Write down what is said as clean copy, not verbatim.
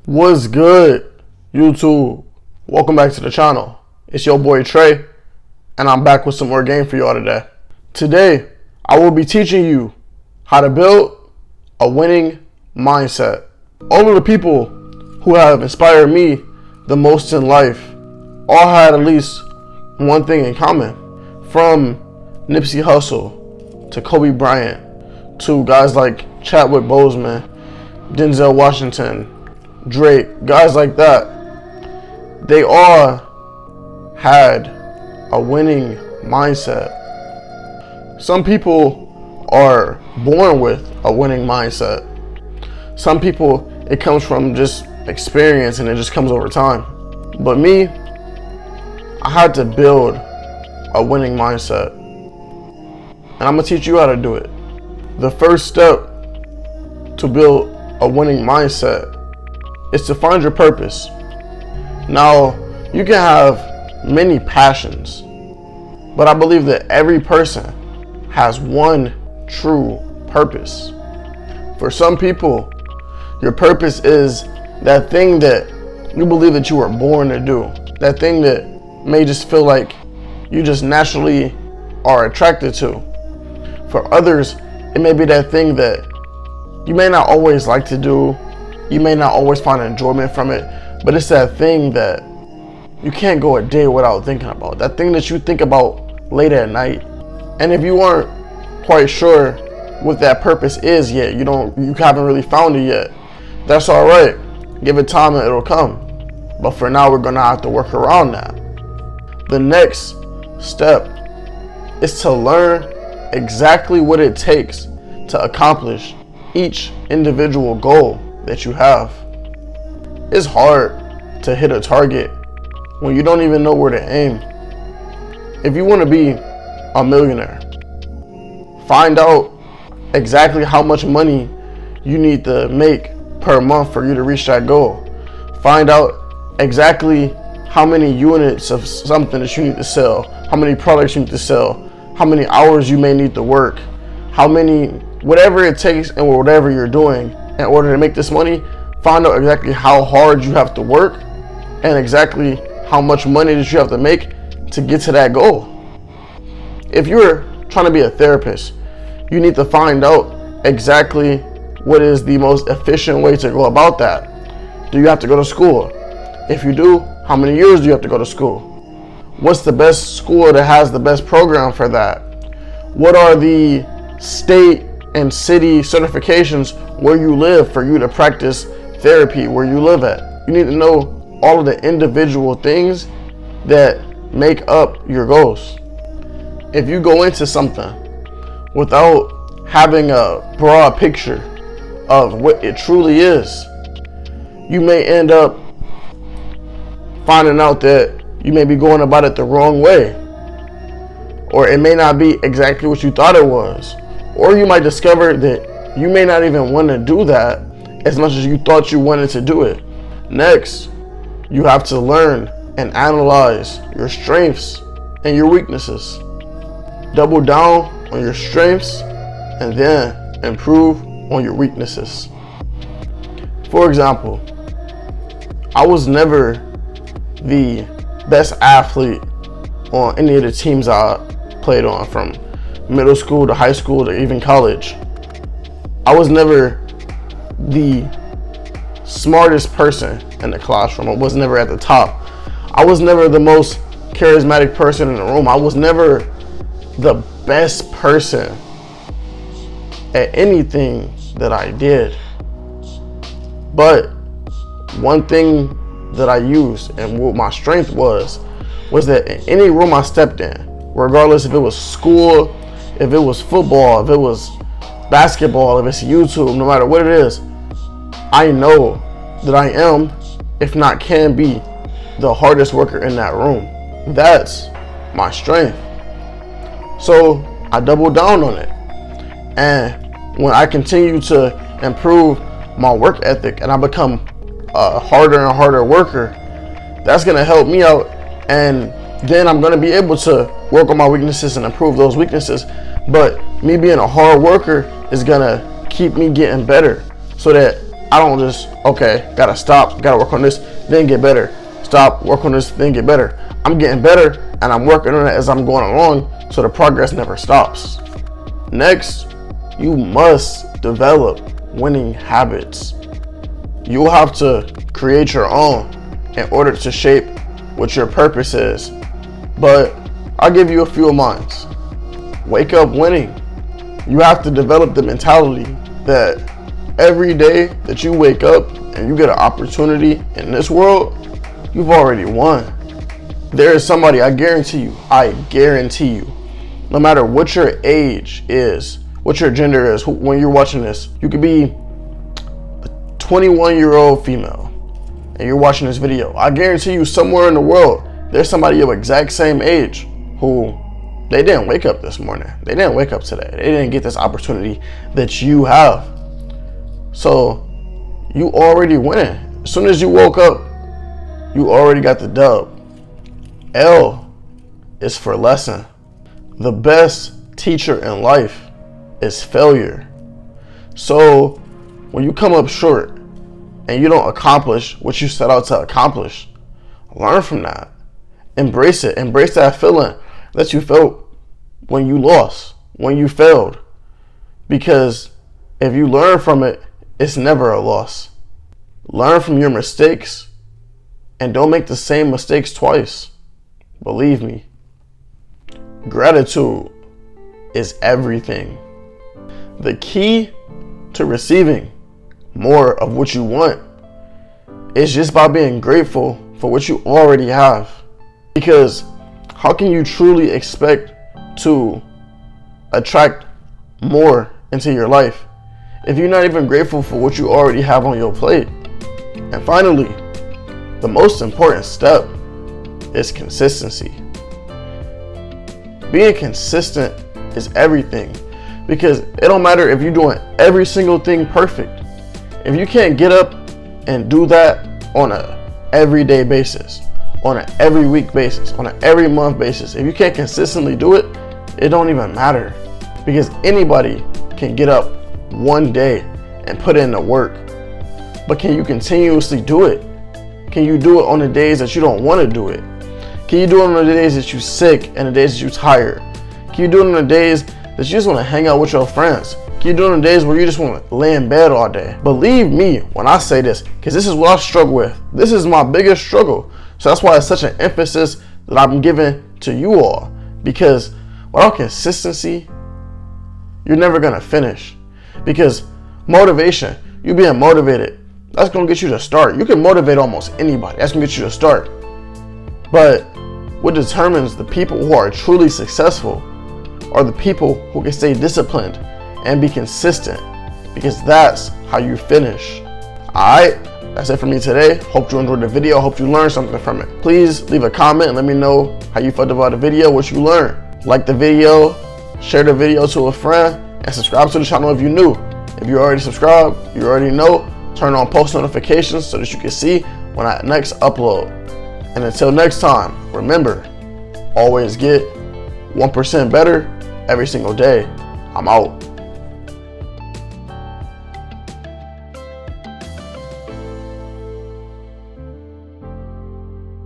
What's good, YouTube? Welcome back to the channel. It's your boy Trey, and I'm back with some more game for y'all today. Today, I will be teaching you how to build a winning mindset. All of the people who have inspired me the most in life all had at least one thing in common. From Nipsey Hussle to Kobe Bryant to guys like Chadwick Boseman, Denzel Washington, Drake, guys like that, they all had a winning mindset. Some people are born with a winning mindset. Some people, it comes from just experience and it just comes over time. But me, I had to build a winning mindset. And I'm gonna teach you how to do it. The first step to build a winning mindset is to find your purpose. Now, you can have many passions, but I believe that every person has one true purpose. For some people, your purpose is that thing that you believe that you were born to do, that thing that may just feel like you just naturally are attracted to. For others, it may be that thing that you may not always like to do, you may not always find enjoyment from it, but it's that thing that you can't go a day without thinking about. That thing that you think about late at night. And if you aren't quite sure what that purpose is yet, you haven't really found it yet, that's all right. Give it time and it'll come. But for now, we're gonna have to work around that. The next step is to learn exactly what it takes to accomplish each individual goal that you have. It's hard to hit a target when you don't even know where to aim. If you want to be a millionaire, find out exactly how much money you need to make per month for you to reach that goal. Find out exactly how many units of something that you need to sell, how many products you need to sell, how many hours you may need to work, whatever it takes and whatever you're doing in order to make this money. Find out exactly how hard you have to work and exactly how much money that you have to make to get to that goal. If you're trying to be a therapist, you need to find out exactly what is the most efficient way to go about that. Do you have to go to school? If you do, how many years do you have to go to school? What's the best school that has the best program for that? What are the state and city certifications where you live for you to practice therapy where you live at? You need to know all of the individual things that make up your goals. If you go into something without having a broad picture of what it truly is, you may end up finding out that you may be going about it the wrong way, or it may not be exactly what you thought it was, or you might discover that you may not even want to do that as much as you thought you wanted to do it. Next, you have to learn and analyze your strengths and your weaknesses. Double down on your strengths and then improve on your weaknesses. For example, I was never the best athlete on any of the teams I played on, from middle school to high school to even college. I was never the smartest person in the classroom. I was never at the top. I was never the most charismatic person in the room. I was never the best person at anything that I did. But one thing that I used and what my strength was that in any room I stepped in, regardless if it was school, if it was football, if it was basketball, if it's YouTube, no matter what it is, I know that I am, if not can be, the hardest worker in that room. That's my strength. So I doubled down on it. And when I continue to improve my work ethic and I become a harder and harder worker, that's gonna help me out, and then I'm gonna be able to work on my weaknesses and improve those weaknesses. But me being a hard worker is gonna keep me getting better, so that I don't just, okay, gotta stop, gotta work on this, then get better. Stop, work on this, then get better. I'm getting better and I'm working on it as I'm going along, so the progress never stops. Next, you must develop winning habits. You'll have to create your own in order to shape what your purpose is. But I'll give you a few of mine. Wake up winning. You have to develop the mentality that every day that you wake up and you get an opportunity in this world, you've already won. There is somebody, I guarantee you, no matter what your age is, what your gender is, when you're watching this, you could be a 21-year-old female and you're watching this video. I guarantee you somewhere in the world, there's somebody your exact same age who they didn't wake up this morning. They didn't wake up today. They didn't get this opportunity that you have. So you already winning. As soon as you woke up, you already got the dub. L is for lesson. The best teacher in life is failure. So when you come up short and you don't accomplish what you set out to accomplish, learn from that. Embrace it. Embrace that feeling that you felt when you lost, when you failed. Because if you learn from it, it's never a loss. Learn from your mistakes and don't make the same mistakes twice. Believe me. Gratitude is everything. The key to receiving more of what you want is just by being grateful for what you already have. Because how can you truly expect to attract more into your life if you're not even grateful for what you already have on your plate? And finally, the most important step is consistency. Being consistent is everything, because it don't matter if you're doing every single thing perfect. If you can't get up and do that on a everyday basis, on an every week basis, on an every month basis, if you can't consistently do it, it don't even matter, because anybody can get up one day and put in the work. But can you continuously do it? Can you do it on the days that you don't want to do it? Can you do it on the days that you're sick and the days that you're tired? Can you do it on the days that you just want to hang out with your friends? Can you do it on the days where you just want to lay in bed all day? Believe me when I say this, because this is what I struggle with. This is my biggest struggle. So that's why it's such an emphasis that I'm giving to you all. Because without consistency, you're never going to finish. Because motivation, you being motivated, that's going to get you to start. You can motivate almost anybody. That's going to get you to start. But what determines the people who are truly successful are the people who can stay disciplined and be consistent, because that's how you finish. Alright, that's it for me today. Hope you enjoyed the video. Hope you learned something from it. Please leave a comment and let me know how you felt about the video, what you learned. Like the video, share the video to a friend, and subscribe to the channel if you're new. If you already subscribed, you already know, turn on post notifications so that you can see when I next upload. And until next time, remember, always get 1% better every single day. I'm out.